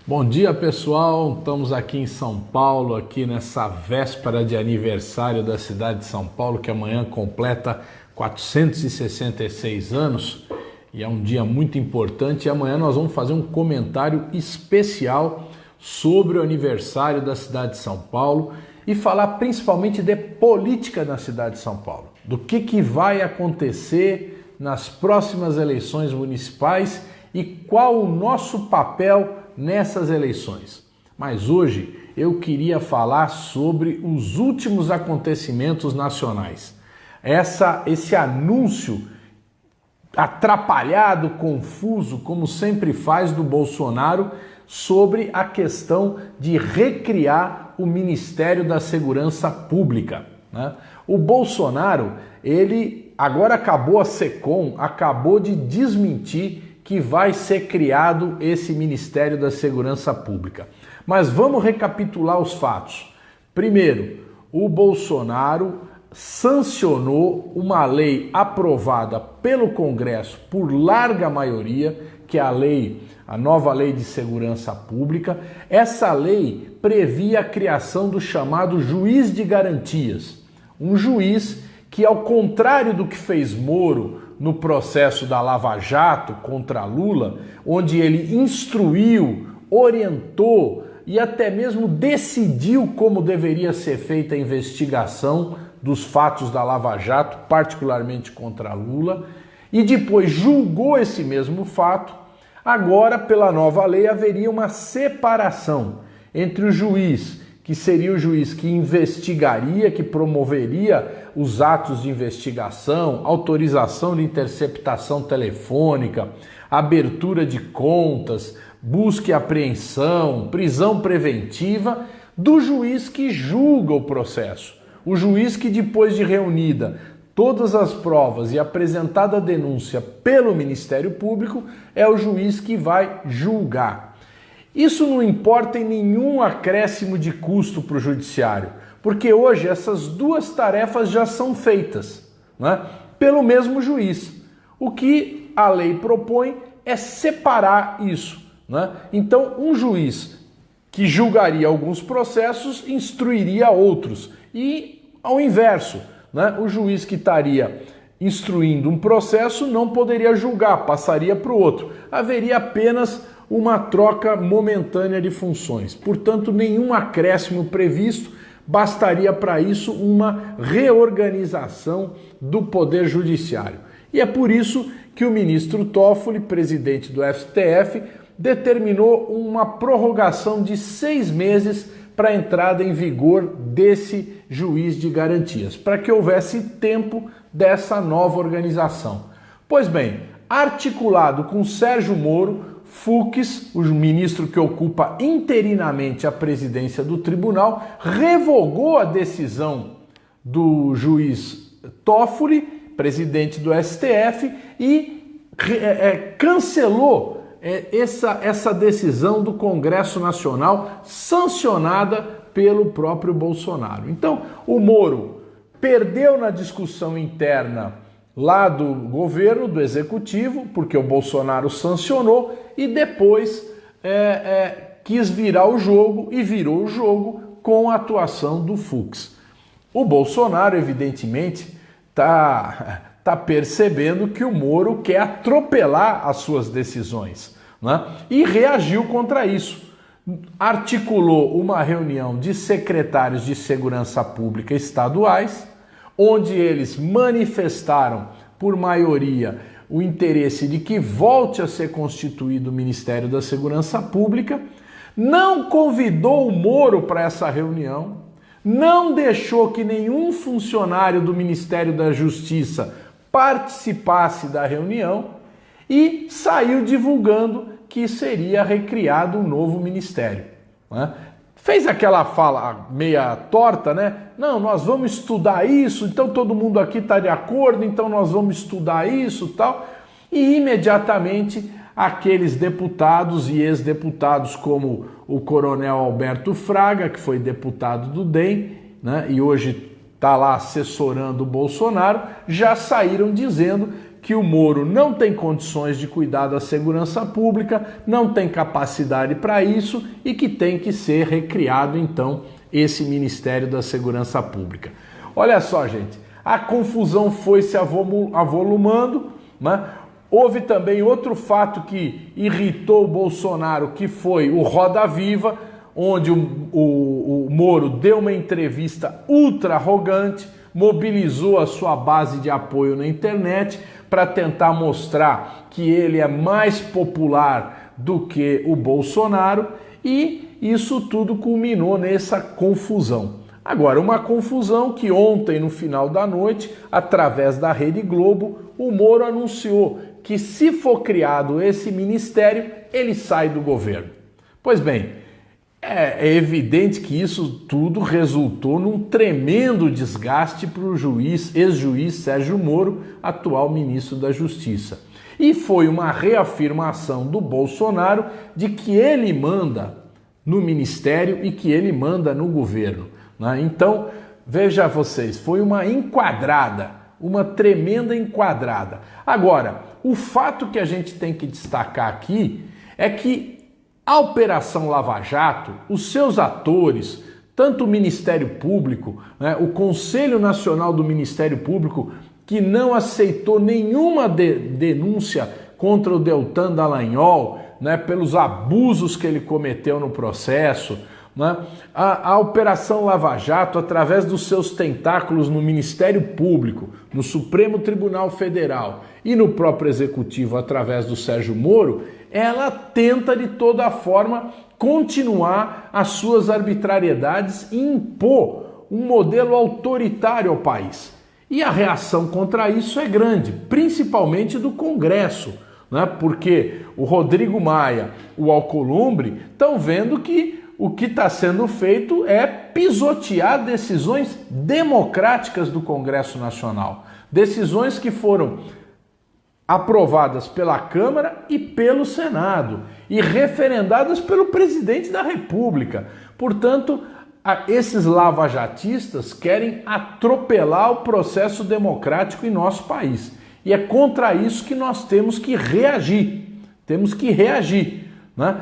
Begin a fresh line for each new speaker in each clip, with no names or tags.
Bom dia, pessoal. Estamos aqui em São Paulo, aqui nessa véspera de aniversário da cidade de São Paulo, que amanhã completa 466 anos e é um dia muito importante. E amanhã nós vamos fazer um comentário especial sobre o aniversário da cidade de São Paulo e falar principalmente de política na cidade de São Paulo, do que vai acontecer nas próximas eleições municipais e qual o nosso papel nessas eleições. Mas hoje eu queria falar sobre os últimos acontecimentos nacionais. Esse anúncio atrapalhado, confuso, como sempre faz, do Bolsonaro sobre a questão de recriar o Ministério da Segurança Pública, né? O Bolsonaro, agora acabou a SECOM, acabou de desmentir que vai ser criado esse Ministério da Segurança Pública. Mas vamos recapitular os fatos. Primeiro, o Bolsonaro sancionou uma lei aprovada pelo Congresso por larga maioria, que é a nova Lei de Segurança Pública. Essa lei previa a criação do chamado juiz de garantias, um juiz que, ao contrário do que fez Moro no processo da Lava Jato contra Lula, onde ele instruiu, orientou e até mesmo decidiu como deveria ser feita a investigação dos fatos da Lava Jato, particularmente contra Lula, e depois julgou esse mesmo fato. Agora, pela nova lei, haveria uma separação entre o juiz, que seria o juiz que investigaria, que promoveria os atos de investigação, autorização de interceptação telefônica, abertura de contas, busca e apreensão, prisão preventiva, do juiz que julga o processo. O juiz que, depois de reunida todas as provas e apresentada a denúncia pelo Ministério Público, é o juiz que vai julgar. Isso não importa em nenhum acréscimo de custo para o judiciário, porque hoje essas duas tarefas já são feitas, né, pelo mesmo juiz. O que a lei propõe é separar isso, né? Então, um juiz que julgaria alguns processos instruiria outros, e ao inverso, né? O juiz que estaria instruindo um processo não poderia julgar, passaria para o outro. Haveria apenas uma troca momentânea de funções. Portanto, nenhum acréscimo previsto, bastaria para isso uma reorganização do Poder Judiciário. E é por isso que o ministro Toffoli, presidente do STF, determinou uma prorrogação de 6 meses para a entrada em vigor desse juiz de garantias, para que houvesse tempo dessa nova organização. Pois bem, articulado com Sérgio Moro, Fux, o ministro que ocupa interinamente a presidência do tribunal, revogou a decisão do juiz Toffoli, presidente do STF, e cancelou essa decisão do Congresso Nacional, sancionada pelo próprio Bolsonaro. Então, o Moro perdeu na discussão interna lá do governo, do executivo, porque o Bolsonaro sancionou, e depois quis virar o jogo e virou o jogo com a atuação do Fux. O Bolsonaro, evidentemente, tá percebendo que o Moro quer atropelar as suas decisões, né? E reagiu contra isso. Articulou uma reunião de secretários de segurança pública estaduais, onde eles manifestaram por maioria o interesse de que volte a ser constituído o Ministério da Segurança Pública, não convidou o Moro para essa reunião, não deixou que nenhum funcionário do Ministério da Justiça participasse da reunião e saiu divulgando que seria recriado um novo ministério, né? Fez aquela fala meia torta, né? Não, nós vamos estudar isso, então todo mundo aqui está de acordo, então nós vamos estudar isso e tal. E imediatamente aqueles deputados e ex-deputados como o coronel Alberto Fraga, que foi deputado do DEM, né? E hoje está lá assessorando o Bolsonaro, já saíram dizendo que o Moro não tem condições de cuidar da segurança pública, não tem capacidade para isso e que tem que ser recriado, então, esse Ministério da Segurança Pública. Olha só, gente, a confusão foi se avolumando, né? Houve também outro fato que irritou o Bolsonaro, que foi o Roda Viva, onde o Moro deu uma entrevista ultra arrogante, mobilizou a sua base de apoio na internet para tentar mostrar que ele é mais popular do que o Bolsonaro, e isso tudo culminou nessa confusão. Agora, uma confusão que ontem, no final da noite, através da Rede Globo, o Moro anunciou que, se for criado esse ministério, ele sai do governo. Pois bem, é evidente que isso tudo resultou num tremendo desgaste para o ex-juiz Sérgio Moro, atual ministro da Justiça. E foi uma reafirmação do Bolsonaro de que ele manda no ministério e que ele manda no governo, né? Então, veja vocês, foi uma enquadrada, uma tremenda enquadrada. Agora, o fato que a gente tem que destacar aqui é que a Operação Lava Jato, os seus atores, tanto o Ministério Público, né, o Conselho Nacional do Ministério Público, que não aceitou nenhuma denúncia contra o Deltan Dallagnol, né, pelos abusos que ele cometeu no processo, né, a Operação Lava Jato, através dos seus tentáculos no Ministério Público, no Supremo Tribunal Federal e no próprio Executivo, através do Sérgio Moro, ela tenta de toda forma continuar as suas arbitrariedades e impor um modelo autoritário ao país. E a reação contra isso é grande, principalmente do Congresso, né? Porque o Rodrigo Maia, o Alcolumbre, estão vendo que o que está sendo feito é pisotear decisões democráticas do Congresso Nacional. Decisões que foram aprovadas pela Câmara e pelo Senado e referendadas pelo presidente da República. Portanto, esses lavajatistas querem atropelar o processo democrático em nosso país. E é contra isso que nós temos que reagir. Temos que reagir, né?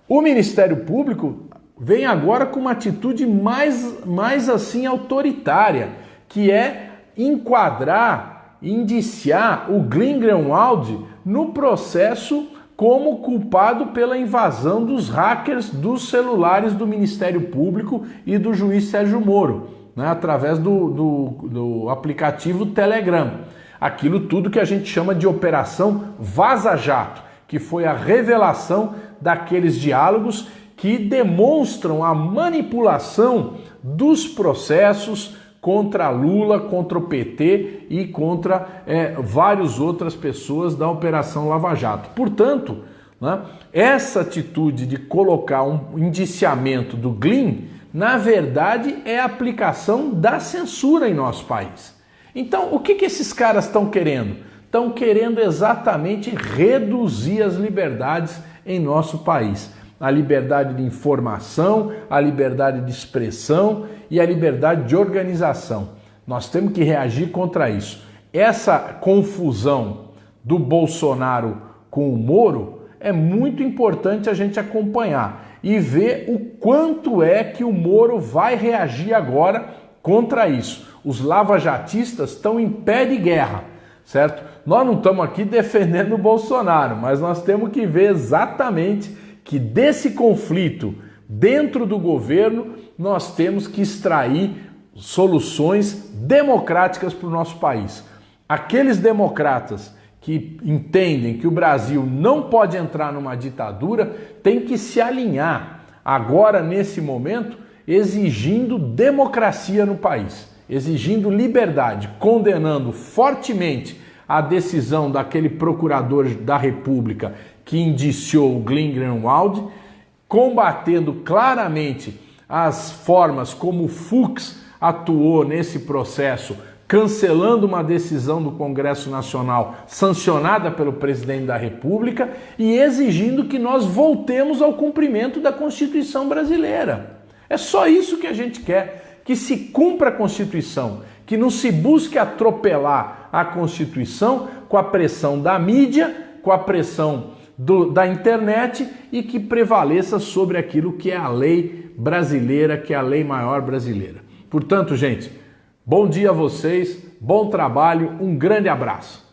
O Ministério Público vem agora com uma atitude mais assim autoritária, que é enquadrar, indiciar o Grindelwald no processo como culpado pela invasão dos hackers dos celulares do Ministério Público e do juiz Sérgio Moro, né, através do aplicativo Telegram. Aquilo tudo que a gente chama de Operação Vaza Jato, que foi a revelação daqueles diálogos que demonstram a manipulação dos processos contra Lula, contra o PT e contra várias outras pessoas da Operação Lava Jato. Portanto, né, essa atitude de colocar um indiciamento do Glyn, na verdade, é a aplicação da censura em nosso país. Então, o que esses caras estão querendo? Estão querendo exatamente reduzir as liberdades em nosso país. A liberdade de informação, a liberdade de expressão e a liberdade de organização. Nós temos que reagir contra isso. Essa confusão do Bolsonaro com o Moro é muito importante a gente acompanhar e ver o quanto é que o Moro vai reagir agora contra isso. Os lavajatistas estão em pé de guerra, certo? Nós não estamos aqui defendendo o Bolsonaro, mas nós temos que ver exatamente que desse conflito dentro do governo nós temos que extrair soluções democráticas para o nosso país. Aqueles democratas que entendem que o Brasil não pode entrar numa ditadura têm que se alinhar agora, nesse momento, exigindo democracia no país, exigindo liberdade, condenando fortemente a decisão daquele procurador da República que indiciou o Grindelwald, combatendo claramente as formas como o Fux atuou nesse processo, cancelando uma decisão do Congresso Nacional sancionada pelo presidente da República e exigindo que nós voltemos ao cumprimento da Constituição brasileira. É só isso que a gente quer, que se cumpra a Constituição, que não se busque atropelar a Constituição, com a pressão da mídia, com a pressão da internet e que prevaleça sobre aquilo que é a lei brasileira, que é a lei maior brasileira. Portanto, gente, bom dia a vocês, bom trabalho, um grande abraço.